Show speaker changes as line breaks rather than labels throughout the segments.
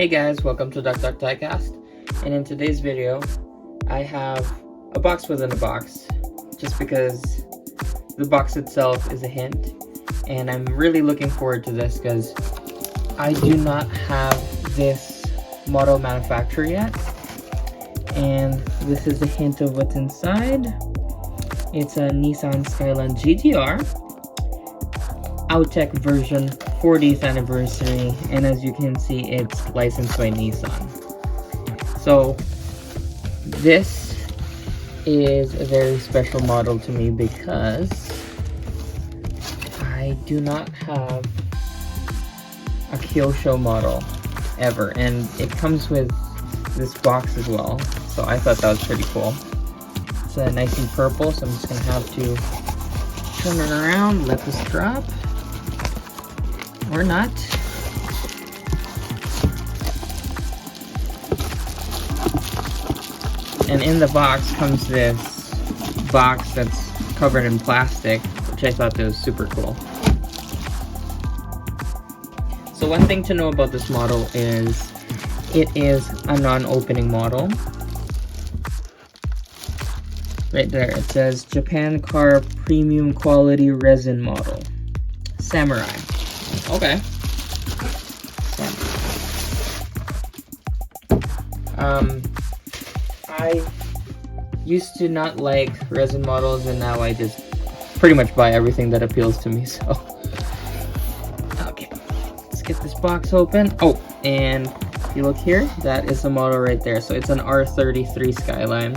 Hey guys, welcome to Diecast, and in today's video I have a box within a box, just because the box itself is a hint, and I'm really looking forward to this because I do not have this model manufacturer yet, and this is a hint of what's inside. It's a Nissan Skyline GTR Autech version 40th anniversary, and as you can see, it's licensed by Nissan. So this is a very special model to me because I do not have a Kyosho model ever, and it comes with this box as well, so I thought that was pretty cool. It's nice and purple, so I'm just gonna have to turn it around, let this drop. Or not. And in the box comes this box that's covered in plastic, which I thought was super cool. So one thing to know about this model is it is a non-opening model. Right there, it says Japan Car Premium Quality Resin Model. Samurai. Okay. I used to not like resin models, and now I just pretty much buy everything that appeals to me, so. Okay, let's get this box open. Oh, and if you look here, that is the model right there. So it's an R33 Skyline.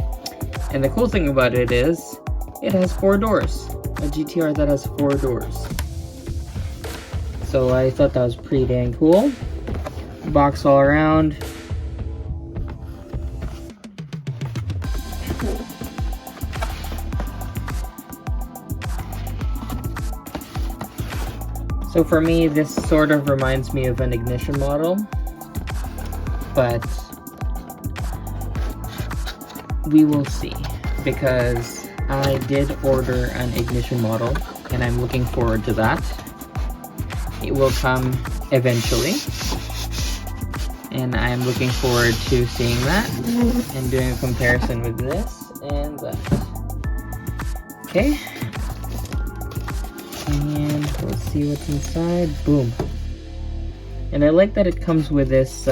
And the cool thing about it is, it has 4 doors. A GTR that has 4 doors. So I thought that was pretty dang cool. Box all around. So for me, this sort of reminds me of an ignition model, but we will see, because I did order an ignition model and I'm looking forward to that. It will come eventually, and I'm looking forward to seeing that and doing a comparison with this and that. Okay, and let's see what's inside. Boom. And I like that it comes with this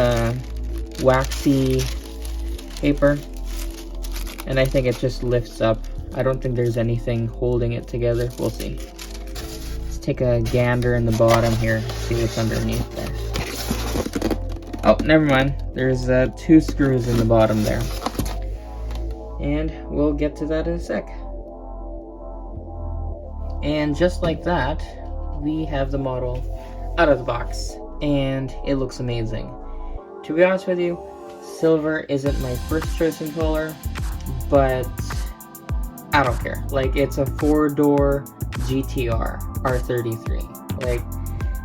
waxy paper, and I think it just lifts up. I don't think there's anything holding it together. We'll see. Take a gander in the bottom here, see what's underneath there. Oh, never mind. There's 2 screws in the bottom there. And we'll get to that in a sec. And just like that, we have the model out of the box, and it looks amazing. To be honest with you, silver isn't my first choice in color, but I don't care. Like, it's a 4-door GTR R33. Like,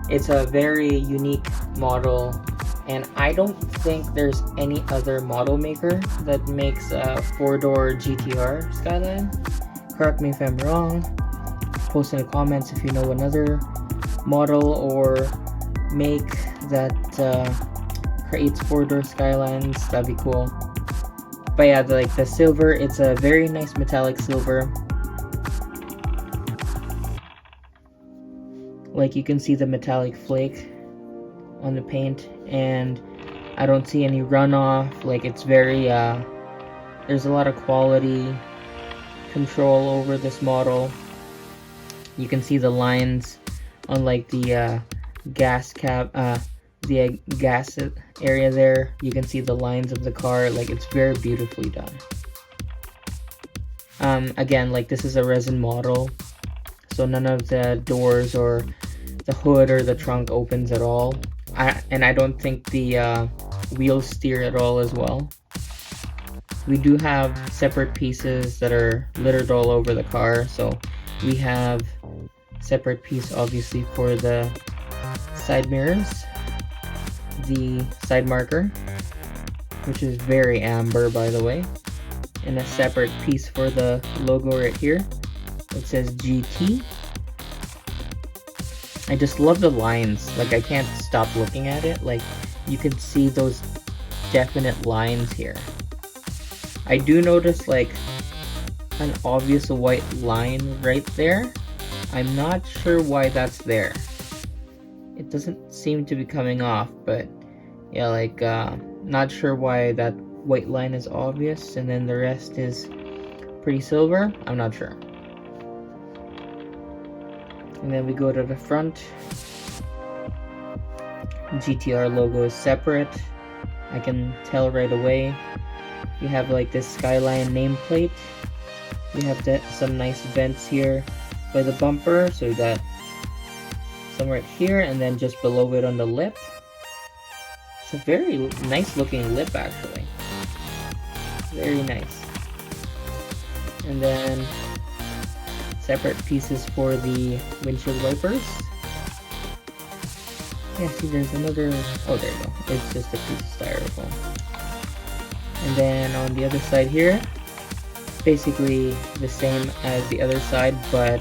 it's a very unique model, and I don't think there's any other model maker that makes a 4-door GTR Skyline. Correct me if I'm wrong. Post in the comments if you know another model or make that creates 4-door Skylines. That'd be cool. But yeah, like the silver, it's a very nice metallic silver. Like, you can see the metallic flake on the paint, and I don't see any runoff. Like, it's very there's a lot of quality control over this model. You can see the lines on like the gas cap, the gas area there. You can see the lines of the car. Like, it's very beautifully done. Again, like, this is a resin model, so none of the doors or the hood or the trunk opens at all. And I don't think the wheels steer at all as well. We do have separate pieces that are littered all over the car. So we have separate piece, obviously, for the side mirrors, the side marker, which is very amber, by the way, and a separate piece for the logo right here. It says GT. I just love the lines. Like, I can't stop looking at it. Like, you can see those definite lines here. I do notice like an obvious white line right there. I'm not sure why that's there. It doesn't seem to be coming off, but yeah, like not sure why that white line is obvious and then the rest is pretty silver. I'm not sure. And then we go to the front. GTR logo is separate. I can tell right away. You have like this Skyline nameplate. You have some nice vents here by the bumper, so you got some right here and then just below it on the lip. It's a very nice looking lip actually. Very nice. And then separate pieces for the windshield wipers. Yeah, see there's another, oh there you go, it's just a piece of styrofoam. And then on the other side here, basically the same as the other side, but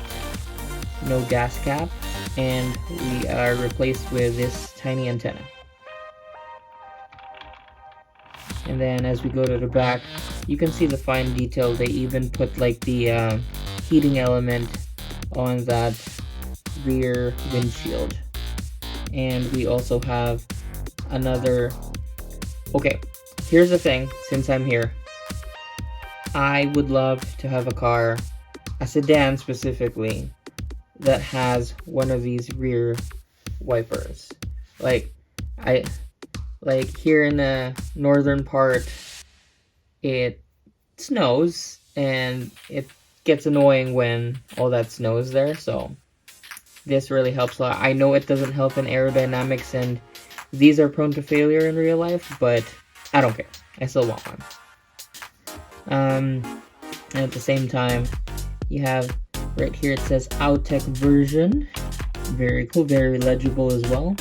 no gas cap, and we are replaced with this tiny antenna. And then as we go to the back, you can see the fine detail. They even put like the heating element on that rear windshield. And we also have another, okay, here's the thing, since I'm here, I would love to have a car, a sedan specifically, that has one of these rear wipers. Like here in the northern part, it snows and it gets annoying when all that snow is there, so this really helps a lot. I know it doesn't help in aerodynamics and these are prone to failure in real life, but I don't care. I still want one. And at the same time, you have right here it says Autech version. Very cool, very legible as well.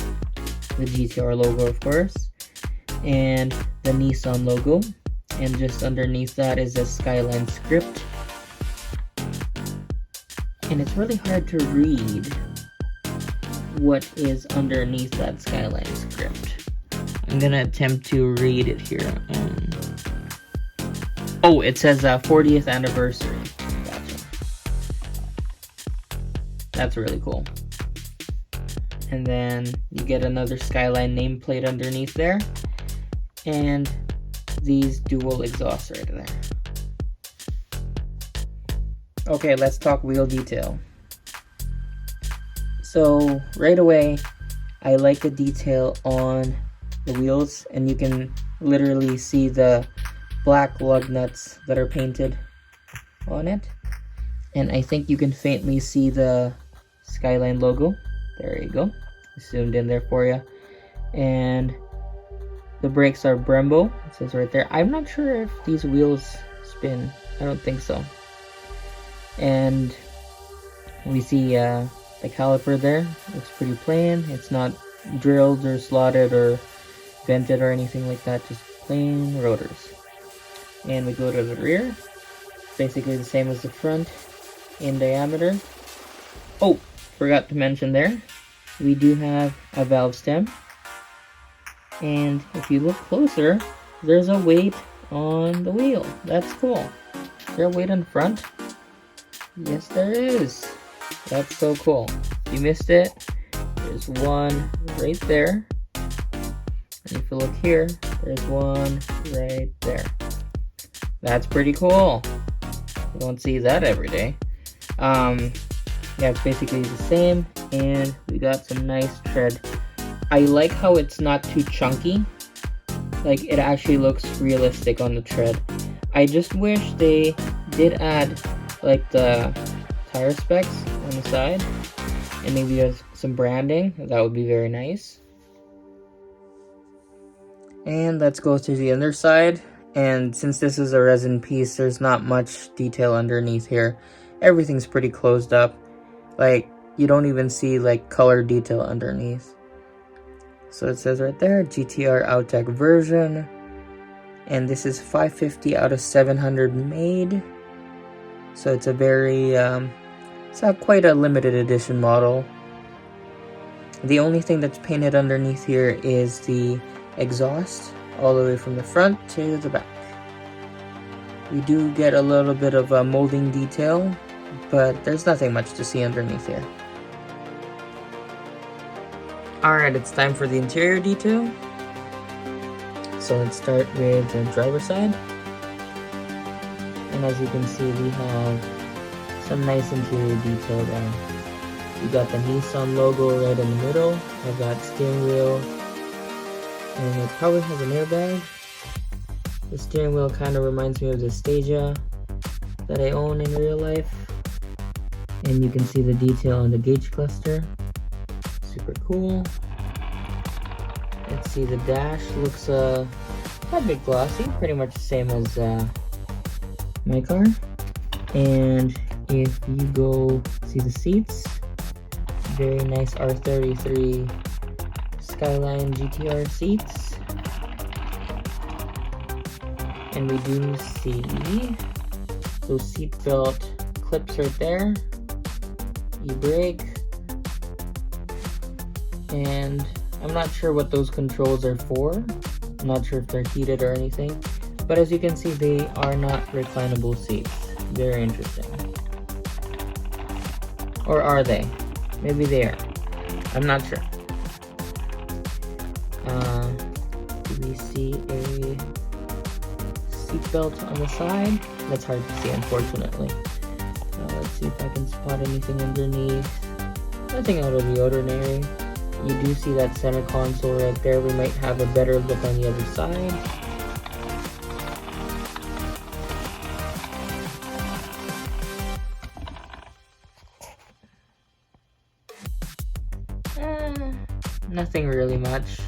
The GTR logo, of course, and the Nissan logo. And just underneath that is a Skyline script. And it's really hard to read what is underneath that Skyline script. I'm gonna attempt to read it here. Oh, it says 40th anniversary. Gotcha. That's really cool. And then you get another Skyline nameplate underneath there. And these dual exhausts right there. Okay, let's talk wheel detail. So right away, I like the detail on the wheels, and you can literally see the black lug nuts that are painted on it. And I think you can faintly see the Skyline logo. There you go, zoomed in there for you. And the brakes are Brembo, it says right there. I'm not sure if these wheels spin. I don't think so. And we see the caliper there. Looks pretty plain. It's not drilled or slotted or vented or anything like that. Just plain rotors. And we go to the rear. Basically the same as the front in diameter. Oh, forgot to mention there, we do have a valve stem. And if you look closer, there's a weight on the wheel. That's cool. Is there a weight on the front? Yes, there is. That's so cool. If you missed it, there's one right there. And if you look here, there's one right there. That's pretty cool. You don't see that every day. Yeah, it's basically the same, and we got some nice tread. I like how it's not too chunky. Like, it actually looks realistic on the tread. I just wish they did add like the tire specs on the side, and maybe some branding. That would be very nice. And let's go to the other side. And since this is a resin piece, there's not much detail underneath here. Everything's pretty closed up. Like, you don't even see like color detail underneath. So it says right there, GTR Autech version. And this is 550 out of 700 made. So it's a very, it's quite a limited edition model. The only thing that's painted underneath here is the exhaust all the way from the front to the back. We do get a little bit of a molding detail, but there's nothing much to see underneath here. Alright, it's time for the interior detail. So let's start with the driver's side. And as you can see, we have some nice interior detail there. We got the Nissan logo right in the middle. I've got steering wheel, and it probably has an airbag. The steering wheel kind of reminds me of the Stagia that I own in real life. And you can see the detail on the gauge cluster. Super cool. Let's see, the dash looks not big glossy, pretty much the same as my car. And if you go see the seats, very nice R33 Skyline GTR seats. And we do see those seat belt clips right there. E-brake. And I'm not sure what those controls are for. I'm not sure if they're heated or anything. But as you can see, they are not reclinable seats. Very interesting. Or are they? Maybe they are. I'm not sure. Do we see a seat belt on the side? That's hard to see, unfortunately. Let's see if I can spot anything underneath. Nothing out of the ordinary. You do see that center console right there. We might have a better look on the other side. Nothing really much.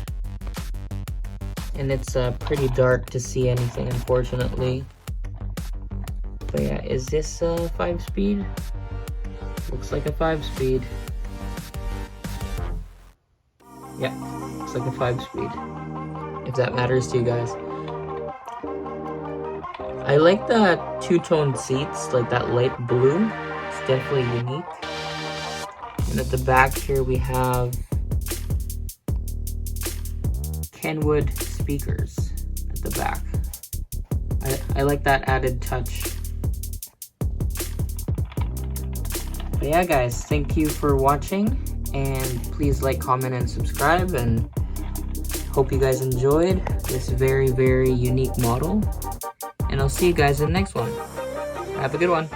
And it's pretty dark to see anything, unfortunately. But yeah, is this a 5-speed? Looks like a 5-speed. Yep, looks like a 5-speed. If that matters to you guys. I like the two-tone seats, like that light blue. It's definitely unique. And at the back here we have Kenwood speakers at the back. I like that added touch. But yeah guys, thank you for watching, and please like, comment, and subscribe, and hope you guys enjoyed this very, very unique model, and I'll see you guys in the next one. Have a good one.